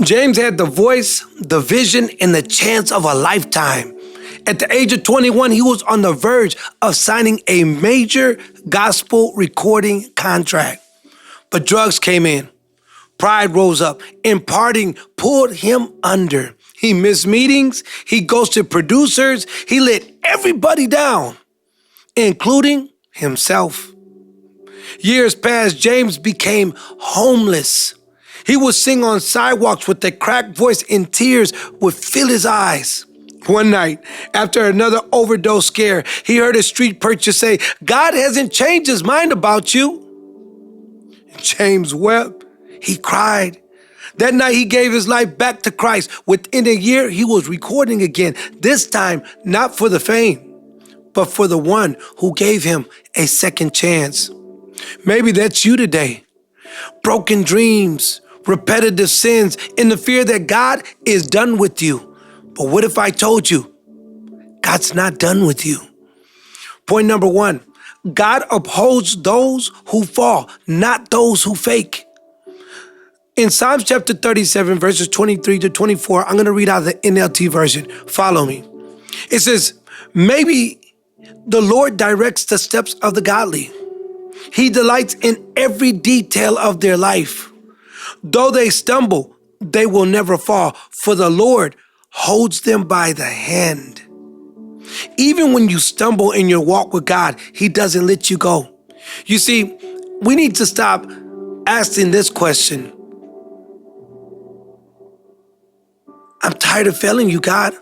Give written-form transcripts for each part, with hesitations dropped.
James had the voice, the vision, and the chance of a lifetime. At the age of 21, he was on the verge of signing a major gospel recording contract. But drugs came in. Pride rose up, and partying pulled him under. He missed meetings. He ghosted producers. He let everybody down, including himself. Years passed. James became homeless. He would sing on sidewalks with a cracked voice, and tears would fill his eyes. One night, after another overdose scare, he heard a street preacher say, "God hasn't changed his mind about you." James wept. He cried. That night, he gave his life back to Christ. Within a year, he was recording again, this time not for the fame, but for the one who gave him a second chance. Maybe that's you today. Broken dreams, repetitive sins, and the fear that God is done with you. But what if I told you God's not done with you? Point number one, God upholds those who fall, not those who fake. In Psalms chapter 37, verses 23 to 24, I'm going to read out the NLT version. Follow me. It says, maybe the Lord directs the steps of the godly. He delights in every detail of their life. Though they stumble, they will never fall, for the Lord holds them by the hand. Even when you stumble in your walk with God, He doesn't let you go. You see, we need to stop asking this question. I'm tired of failing you, God.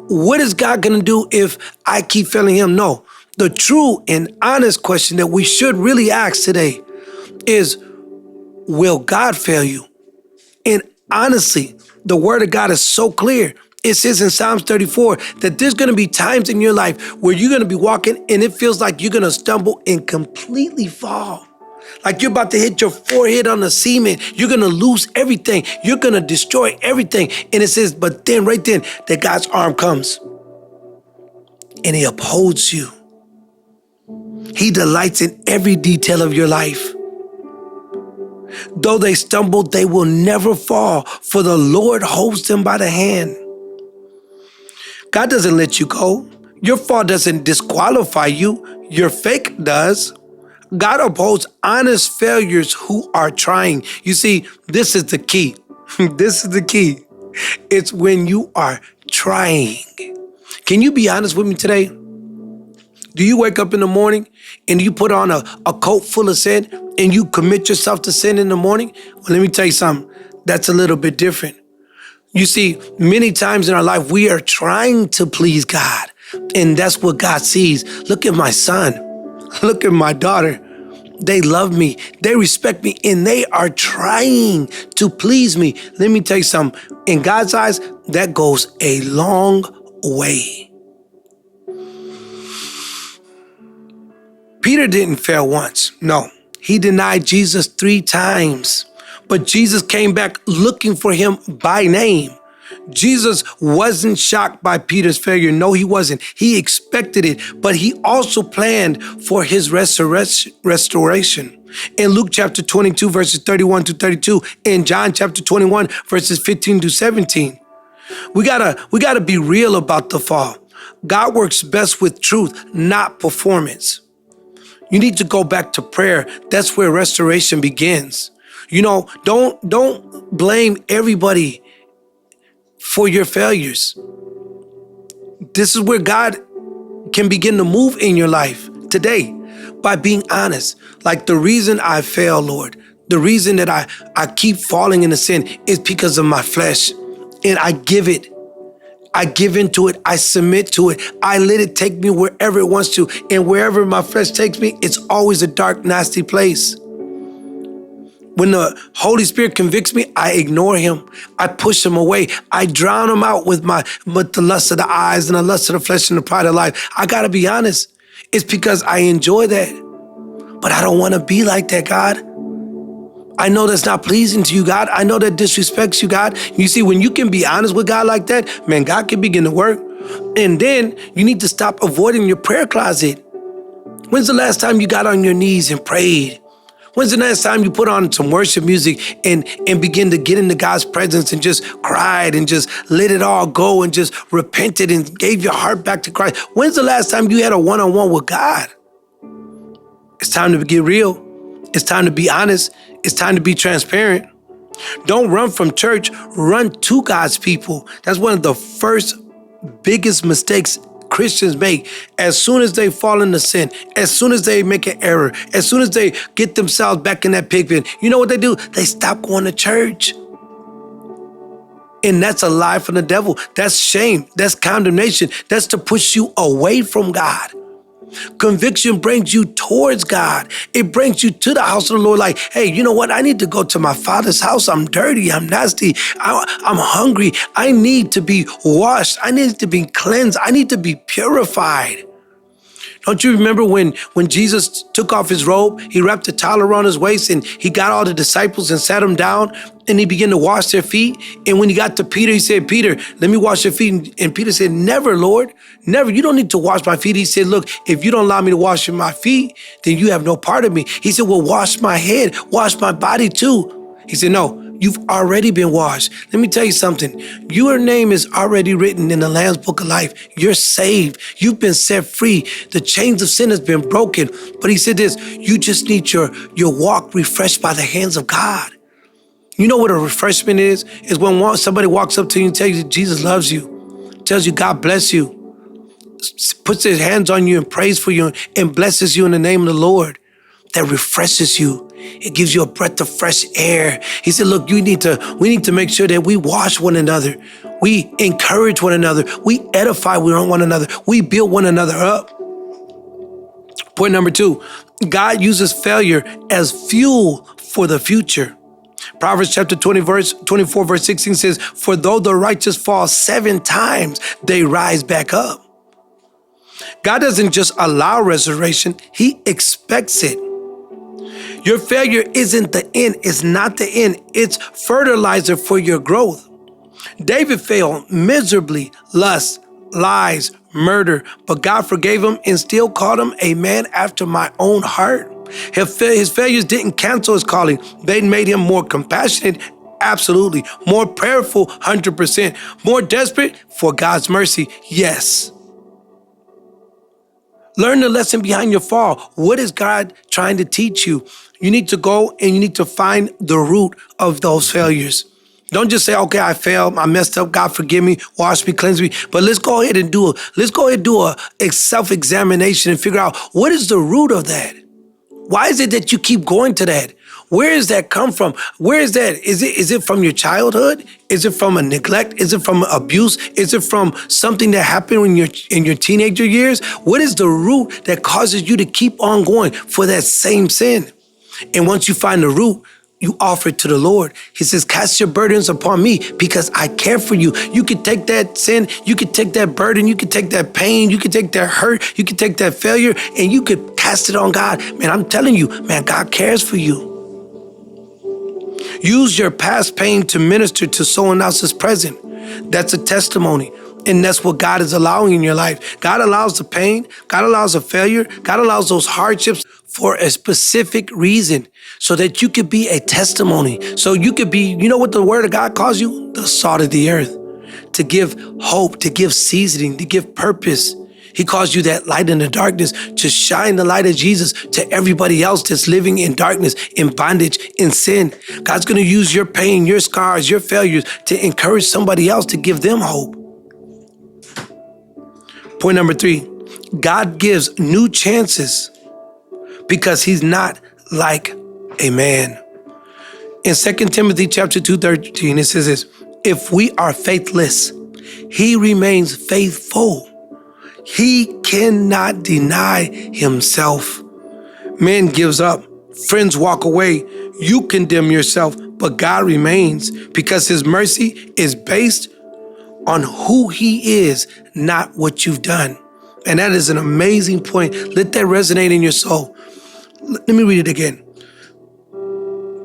What is God going to do if I keep failing Him? No, the true and honest question that we should really ask today is, will God fail you? And honestly, the word of God is so clear. It says in Psalms 34 that there's going to be times in your life where you're going to be walking and it feels like you're going to stumble and completely fall. Like you're about to hit your forehead on the cement. You're going to lose everything. You're going to destroy everything. And it says, but then right then, that God's arm comes and He upholds you. He delights in every detail of your life. Though they stumble, they will never fall, for the Lord holds them by the hand. God doesn't let you go. Your fall doesn't disqualify you. Your fake does. God upholds honest failures who are trying. You see, this is the key. This is the key. It's when you are trying. Can you be honest with me today? Do you wake up in the morning and you put on a coat full of sin and you commit yourself to sin in the morning? Well, let me tell you something. That's a little bit different. You see, many times in our life, we are trying to please God. And that's what God sees. Look at my son. Look at my daughter. They love me. They respect me. And they are trying to please me. Let me tell you something. In God's eyes, that goes a long way. Peter didn't fail once. No, he denied Jesus 3 times. But Jesus came back looking for him by name. Jesus wasn't shocked by Peter's failure. No, he wasn't. He expected it, but he also planned for his restoration. In Luke chapter 22, verses 31 to 32, in John chapter 21, verses 15 to 17. We gotta be real about the fall. God works best with truth, not performance. You need to go back to prayer. That's where restoration begins. You know, don't blame everybody for your failures. This is where God can begin to move in your life today by being honest. Like, the reason I fail, Lord, the reason that I keep falling into sin is because of my flesh. And I give into it. I submit to it. I let it take me wherever it wants to. And wherever my flesh takes me, it's always a dark, nasty place. When the Holy Spirit convicts me, I ignore Him. I push Him away. I drown Him out with the lust of the eyes and the lust of the flesh and the pride of life. I gotta be honest. It's because I enjoy that. But I don't want to be like that, God. I know that's not pleasing to you, God. I know that disrespects you, God. You see, when you can be honest with God like that, man, God can begin to work. And then you need to stop avoiding your prayer closet. When's the last time you got on your knees and prayed? When's the last time you put on some worship music and begin to get into God's presence and just cried and just let it all go and just repented and gave your heart back to Christ? When's the last time you had a one-on-one with God? It's time to get real. It's time to be honest. It's time to be transparent. Don't run from church. Run to God's people. That's one of the first biggest mistakes Christians make. As soon as they fall into sin, as soon as they make an error, as soon as they get themselves back in that pig pen, you know what they do? They stop going to church. And that's a lie from the devil. That's shame. That's condemnation. That's to push you away from God. Conviction brings you towards God. It brings you to the house of the Lord like, hey, you know what? I need to go to my Father's house. I'm dirty. I'm nasty. I'm hungry. I need to be washed. I need to be cleansed. I need to be purified. Don't you remember when Jesus took off his robe, he wrapped a towel around his waist and he got all the disciples and sat them down and he began to wash their feet? And when he got to Peter, he said, Peter, let me wash your feet. And Peter said, never, Lord, never. You don't need to wash my feet. He said, look, if you don't allow me to wash my feet, then you have no part of me. He said, well, wash my head, wash my body too. He said, no. You've already been washed. Let me tell you something. Your name is already written in the Lamb's Book of Life. You're saved. You've been set free. The chains of sin has been broken. But he said this, you just need your walk refreshed by the hands of God. You know what a refreshment is? Is when somebody walks up to you and tells you Jesus loves you, tells you God bless you, puts his hands on you and prays for you and blesses you in the name of the Lord. That refreshes you. It gives you a breath of fresh air. He said, look, we need to make sure that we wash one another. We encourage one another. We edify one another. We build one another up. Point number 2, God uses failure as fuel for the future. Proverbs chapter 24, verse 16 says, for though the righteous fall 7 times, they rise back up. God doesn't just allow restoration, he expects it. Your failure isn't the end. It's not the end. It's fertilizer for your growth. David failed miserably, lust, lies, murder, but God forgave him and still called him a man after my own heart. His failures didn't cancel his calling. They made him more compassionate, absolutely. More prayerful, 100%. More desperate for God's mercy, yes. Learn the lesson behind your fall. What is God trying to teach you? You need to go and you need to find the root of those failures. Don't just say, okay, I failed, I messed up, God forgive me, wash me, cleanse me. But let's go ahead and do a self-examination and figure out what is the root of that? Why is it that you keep going to that? Where does that come from? Where is that? Is it from your childhood? Is it from a neglect? Is it from abuse? Is it from something that happened when you're in your teenager years? What is the root that causes you to keep on going for that same sin? And once you find the root, you offer it to the Lord. He says, cast your burdens upon me because I care for you. You can take that sin, you can take that burden, you can take that pain, you can take that hurt, you can take that failure, and you could cast it on God. Man, I'm telling you, man, God cares for you. Use your past pain to minister to someone else's present. That's a testimony. And that's what God is allowing in your life. God allows the pain. God allows the failure. God allows those hardships for a specific reason so that you could be a testimony. So you could be, you know what the word of God calls you? The salt of the earth. To give hope, to give seasoning, to give purpose. He calls you that light in the darkness to shine the light of Jesus to everybody else that's living in darkness, in bondage, in sin. God's going to use your pain, your scars, your failures to encourage somebody else to give them hope. Point number 3, God gives new chances because he's not like a man. In 2 Timothy chapter 2:13, it says this, if we are faithless, he remains faithful. He cannot deny himself. Man gives up. Friends walk away. You condemn yourself, but God remains because his mercy is based on who he is, not what you've done. And that is an amazing point. Let that resonate in your soul. Let me read it again.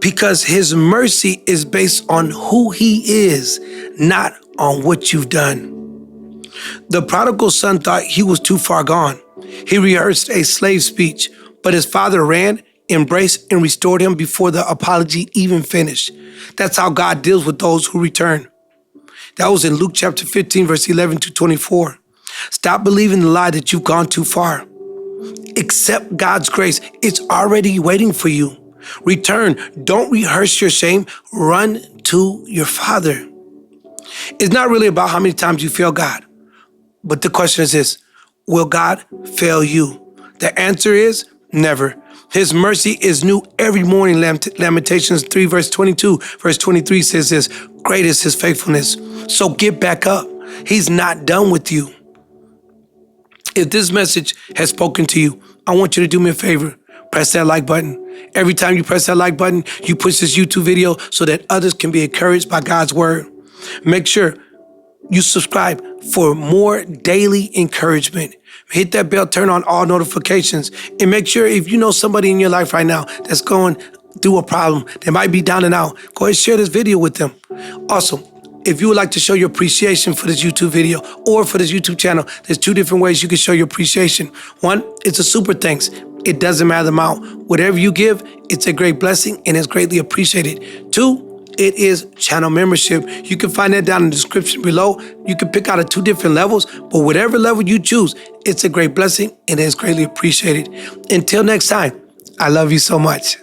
Because his mercy is based on who he is, not on what you've done. The prodigal son thought he was too far gone. He rehearsed a slave speech, but his father ran embraced, and restored him before the apology even finished. That's how God deals with those who return. That was in Luke chapter 15, verse 11 to 24. Stop believing the lie that you've gone too far. Accept God's grace. It's already waiting for you. Return. Don't rehearse your shame. Run to your Father. It's not really about how many times you fail God. But the question is this: will God fail you? The answer is never. His mercy is new every morning. Lamentations 3 verse 22. Verse 23 says this: great is his faithfulness. So get back up. He's not done with you. If this message has spoken to you, I want you to do me a favor. Press that like button. Every time you press that like button, you push this YouTube video so that others can be encouraged by God's word. Make sure you subscribe for more daily encouragement. Hit that bell, turn on all notifications, and make sure if you know somebody in your life right now that's going through a problem, they might be down and out, go ahead and share this video with them. Also, if you would like to show your appreciation for this YouTube video or for this YouTube channel, there's 2 different ways you can show your appreciation. One, it's a super thanks. It doesn't matter the amount. Whatever you give, it's a great blessing and it's greatly appreciated. 2, it is channel membership. You can find that down in the description below. You can pick out of 2 different levels, but whatever level you choose, it's a great blessing and it's greatly appreciated. Until next time, I love you so much.